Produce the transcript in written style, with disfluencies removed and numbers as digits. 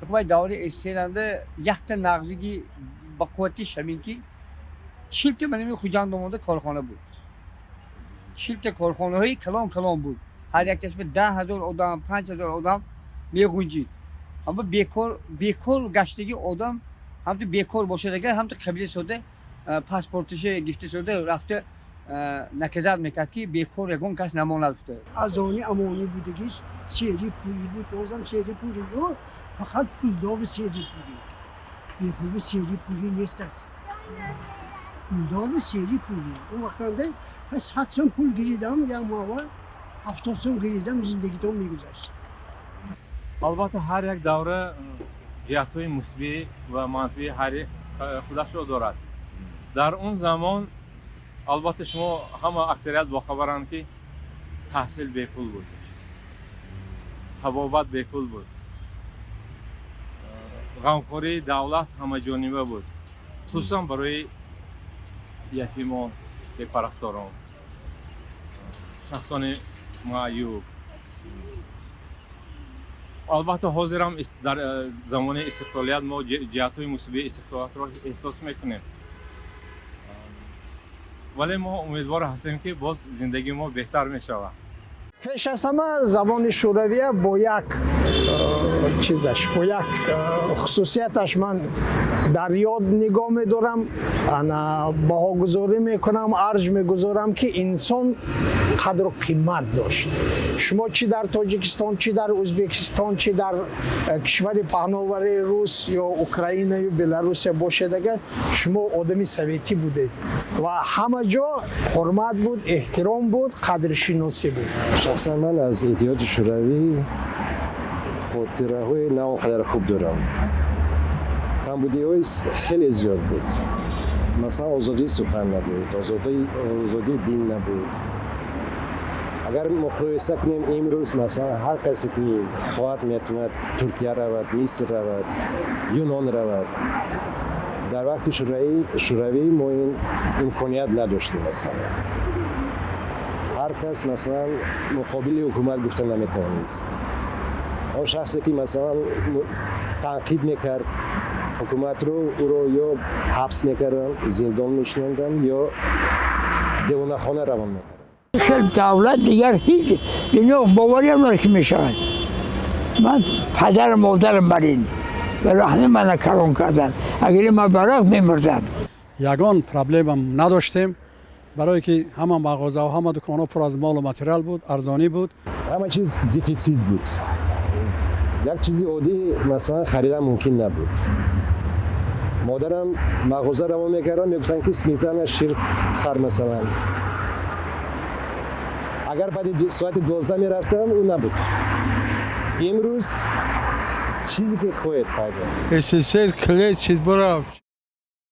حکومت داوری استیرنده یک تا نقضی با قوتی شمینکی چیلت منمی خوجان دومونده کارخانه بود. چیلت کارخانه های کلام بود. هر یک کس به 10,000 آدم 5,000 آدم میگنجید. اما بیکار گشتگی آدم هم تو بیکار باشه دیگه هم تو قبیله شده پاسپورتش گرفته شده رفته نکزد میکرد که بیکار یگون کس نماند. از آنی امانی بودگیش سری پولی بود اوزم سری پولی و فقط پول داو سری پولی بی پول سری پولی نیست است پول داو سری پولی اون وقتانده پس 700 پول گریدم یا ماوا 70 گریدم زندگی تو میگذشت. البته هر یک دوره جهت‌های مثبت و منفی هر خودش را دارد. در اون زمان البته شما همه اکثریت باخبرند که تحصیل بیپول بود، طبابت بیپول بود، غمخوری دولت همه جانبه بود، خصوصا برای یتیمان، بی‌پرستاران، شخصان معیوب. البته حاضر هم در زمان استقلالیت ما جهت‌های مثبت استقلالیت را احساس میکنیم، ولی ما امیدوار هستیم که باز زندگی ما بهتر میشود. پیش از همه زبان شوروی با یک خصوصیتش من در یاد نگاه می‌دارم، انا بهاگذاری میکنم، ارج میگذارم که انسان قدر و قیمت داشت. شما چی در تاجیکستان، چی در ازبکستان، چی در کشور پهناور روس یا اوکراین یا بلاروس باشید دیگه، شما آدمی سویتی بودید و همه جا حرمت بود، احترام بود، قدر شناسی بود. شخصا من از اتحاد شوروی خاطره‌های نه اونقدر خوب دارم. کمبودی‌های خیلی زیاد بود. مثلا آزادی سخن نبود، آزادی دین نبود. اگر مقایسه کنیم امروز مثلا هر کسی که خواهد میتواند ترکیه رود، مصر رود، یونان رود. در وقت شوروی ما این امکانیت نداشتیم. مثلا هر کس مثلا مقابل حکومت گفتن نمیتوانست. اون شخصی که مثلا تنقید میکرد حکومت رو او رو یا حبس میکردن، زندان میشوندن یا دیوانه خانه روان میکردن. خیلی دولت دیگر هیچ دنیا باوری هم نرک میشود. من پدر مادرم برین و رحمه من کلان کردن. اگر من برای میمردم. یگان پرابلم نداشتیم برای که همه مغازه و همه دکان‌ها پر از مال و متریال بود، ارزانی بود. همه چیز دیفیسیت بود. یک چیزی عادی مثلا خریدن ممکن نبود. مادرم مغازه روان میکردن میگفتن که سمیتن شیر خر مثلا. اگر بعد ساعت 12 میرفتم اون نبود. امروز چیزی که خواهد پیدا است. SSR کلی چیز برای